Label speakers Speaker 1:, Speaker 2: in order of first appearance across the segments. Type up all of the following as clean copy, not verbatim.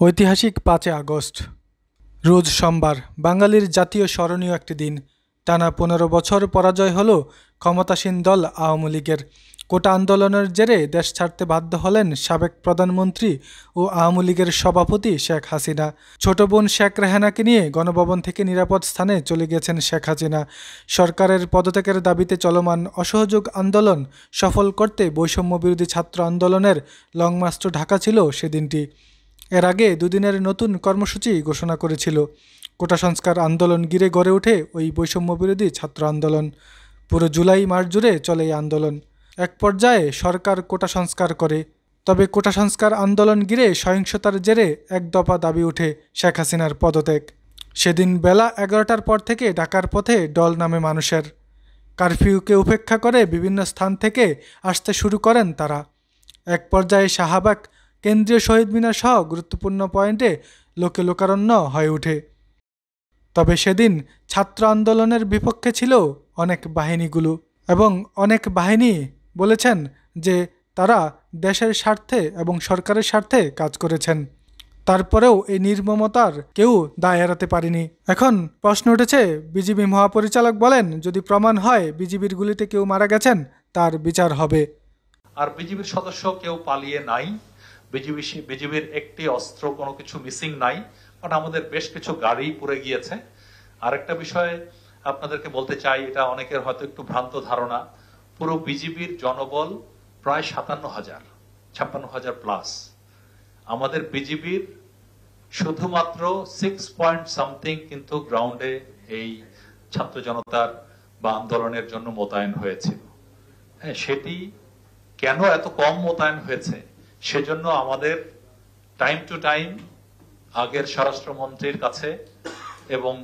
Speaker 1: ঐতিহাসিক ৫ই আগস্ট রোজ সোমবার, বাঙালির জাতীয় স্মরণীয় একটি দিন। টানা ১৫ বছর পরাজয় হল ক্ষমতাসীন দল আওয়ামী লীগের। কোটা আন্দোলনের জেরে দেশ ছাড়তে বাধ্য হলেন সাবেক প্রধানমন্ত্রী ও আওয়ামী লীগের সভাপতি শেখ হাসিনা। ছোট বোন শেখ রেহানাকে নিয়ে গণভবন থেকে নিরাপদ স্থানে চলে গেছেন শেখ হাসিনা। সরকারের পদত্যাগের দাবিতে চলমান অসহযোগ আন্দোলন সফল করতে বৈষম্যবিরোধী ছাত্র আন্দোলনের লং মার্চ টু ঢাকা ছিল সেদিনটি। এর আগে দুদিনের নতুন কর্মসূচি ঘোষণা করেছিল। কোটা সংস্কার আন্দোলন ঘিরে গড়ে ওঠে ওই বৈষম্যবিরোধী ছাত্র আন্দোলন। পুরো জুলাই মাস জুড়ে চলে এই আন্দোলন। এক পর্যায়ে সরকার কোটা সংস্কার করে, তবে কোটা সংস্কার আন্দোলন ঘিরে সহিংসতার জেরে এক দফা দাবি ওঠে শেখ হাসিনার পদত্যাগ। সেদিন বেলা ১১টার পর থেকে ঢাকার পথে ডল নামে মানুষের। কারফিউকে উপেক্ষা করে বিভিন্ন স্থান থেকে আসতে শুরু করেন তারা। এক পর্যায়ে শাহবাগ, কেন্দ্রীয় শহীদ মিনার সহ গুরুত্বপূর্ণ পয়েন্টে লোকে লোকারণ্য হয়ে ওঠে। তবে সেদিন ছাত্র আন্দোলনের বিপক্ষে ছিল অনেক বাহিনীগুলো, এবং অনেক বাহিনী বলেছেন যে তারা দেশের স্বার্থে এবং সরকারের স্বার্থে কাজ করেছেন। তারপরেও এই নির্মমতার কেউ দায় এড়াতে পারেনি। এখন প্রশ্ন উঠেছে, বিজিবি মহাপরিচালক বলেন, যদি প্রমাণ হয় বিজিবির গুলিতে কেউ মারা গেছেন তার বিচার হবে।
Speaker 2: আর বিজিবির সদস্য কেউ পালিয়ে নাই। বিজিবির একটি অস্ত্র, কোনো কিছু মিসিং নাই, বাট আমাদের বেশ কিছু গাড়ি পুড়ে গিয়েছে। আরেকটা বিষয় আপনাদেরকে বলতে চাই, এটা অনেকের হয়তো একটু ভ্রান্ত ধারণা। পুরো বিজিবির জনবল প্রায় ৫৭,০০০ প্লাস। আমাদের বিজিবির শুধুমাত্র 6 কিন্তু গ্রাউন্ডে এই ছাত্র জনতার বা আন্দোলনের জন্য মোতায়েন হয়েছিল। হ্যাঁ, সেটি কেন এত কম মোতায়েন হয়েছে সেজন্য আমাদের টাইম টু টাইম আগের স্বরাষ্ট্রমন্ত্রীর কাছে এবং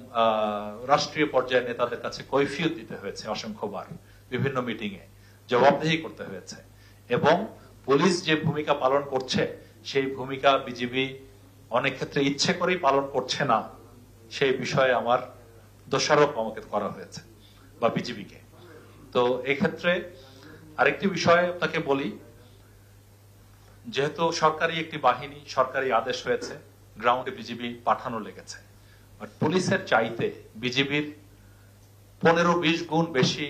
Speaker 2: রাষ্ট্রীয় পর্যায়ের নেতাদের কাছে কৈফিয়ত দিতে হয়েছে অসংখ্যবার, বিভিন্ন মিটিং এ জবাবদিহি করতে হয়েছে। এবং পুলিশ যে ভূমিকা পালন করছে সেই ভূমিকা বিজিবি অনেক ক্ষেত্রে ইচ্ছে করেই পালন করছে না, সেই বিষয়ে আমার দোষারোপ আমাকে করা হয়েছে বা বিজিবিকে। তো এক্ষেত্রে আরেকটি বিষয় আপনাকে বলি, যেহেতু সরকারি একটি বাহিনী, সরকারি আদেশ হয়েছে, গ্রাউন্ডে বিজিবি পাঠানো লেগেছে, বাট পুলিশের চাইতে বিজিবির ১৫-২০ গুণ বেশি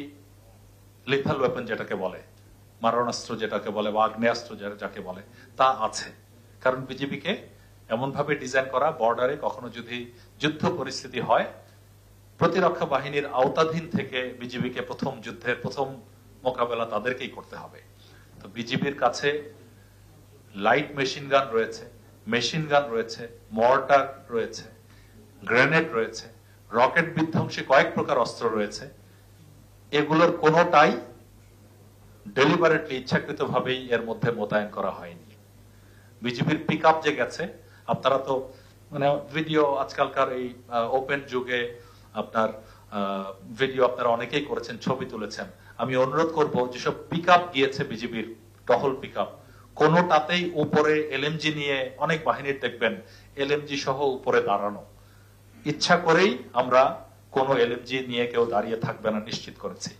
Speaker 2: লিথাল ওয়েপন যেটাকে বলে, মারণাস্ত্র যেটাকে বলে বা আগ্নেয়াস্ত্র যাকে বলে, তা আছে। কারণ বিজিবিকে এমন ভাবে ডিজাইন করা, বর্ডারে কখনো যদি যুদ্ধ পরিস্থিতি হয়, প্রতিরক্ষা বাহিনীর আওতাধীন থেকে বিজিবিকে প্রথম যুদ্ধের প্রথম মোকাবেলা তাদেরকেই করতে হবে। তো বিজিবির কাছে লাইট মেশিন গান রয়েছে, মর্টার রয়েছে, গ্রেনেড রয়েছে, রকেট বিধ্বংসী কয়েক প্রকার অস্ত্র রয়েছে। এগুলোর কোনোটাই ডেলিবারেটলি, ইচ্ছাকৃতভাবেই এর মধ্যে মোতায়েন করা হয়নি। বিজিবির পিক আপ যে গেছে, আপনারা তো মানে ভিডিও, আজকালকার এই ওপেন যুগে আপনার ভিডিও আপনারা অনেকেই করেছেন, ছবি তুলেছেন। আমি অনুরোধ করব, যেসব পিক আপ গিয়েছে বিজিবির টহল পিক আপ, কোনোটাতেই উপরে এলএমজি নিয়ে, অনেক বাহিনীর দেখবেন এলএমজি সহ উপরে দাঁড়ানো। ইচ্ছা করেই আমরা কোনো এলএমজি নিয়ে কেউ দাঁড়িয়ে থাকবে না নিশ্চিত করেছি,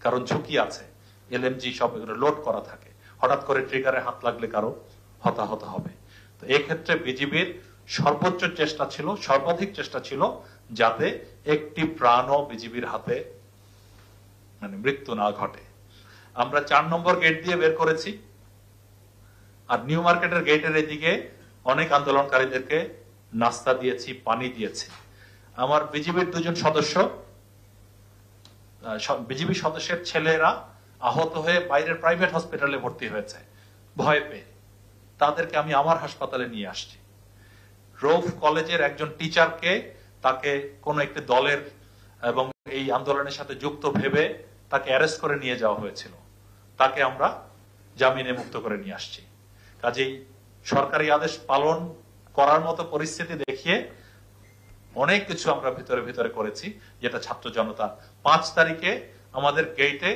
Speaker 2: কারণ ঝুঁকি আছে। এলএমজি সব লোড করা থাকে, হঠাৎ করে ট্রিগারে হাত লাগলে কারো হতাহত হবে। তো এক্ষেত্রে বিজিবির সর্বোচ্চ চেষ্টা ছিল, সর্বাধিক চেষ্টা ছিল যাতে একটি প্রাণও বিজিবির হাতে মানে মৃত্যু না ঘটে। আমরা ৪ নম্বর গেট দিয়ে বের করেছি, আর নিউ মার্কেটের গেটের এদিকে অনেক আন্দোলনকারীদেরকে নাস্তা দিয়েছি, পানি দিয়েছি। আমার বিজিবির ২ সদস্য, বিজিবি সদস্যের ছেলেরা আহত হয়ে বাইরের প্রাইভেট হসপিটালে ভর্তি হয়েছে ভয় পেয়ে। তাদেরকে আমি আমার হাসপাতালে নিয়ে আসছি। রৌফ কলেজের একজন টিচারকে, তাকে কোন একটি দলের এবং এই আন্দোলনের সাথে যুক্ত ভেবে তাকে অ্যারেস্ট করে নিয়ে যাওয়া হয়েছিল, তাকে আমরা জামিনে মুক্ত করে নিয়ে আসছি। কাজেই সরকারি আদেশ পালন করার মতো পরিস্থিতি দেখিয়ে অনেক কিছু আমরা ভিতরে ভিতরে করেছি, যেটা ছাত্র জনতা ৫ তারিখে আমাদের গেটে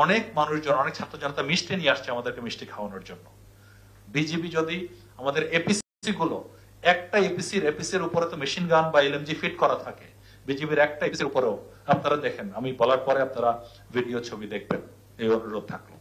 Speaker 2: অনেক মানুষজন, অনেক ছাত্র জনতা মিষ্টি নিয়ে আসছে আমাদেরকে মিষ্টি খাওয়ানোর জন্য। বিজিবি যদি আমাদের এপিসি গুলো, একটা এপিসির উপরে তো মেশিন গান বা এলএমজি ফিট করা থাকে, বিজিবির একটা এপিসির উপরেও আপনারা দেখেন, আমি বলার পরে আপনারা ভিডিও ছবি দেখবেন, এই অনুরোধ থাকলো।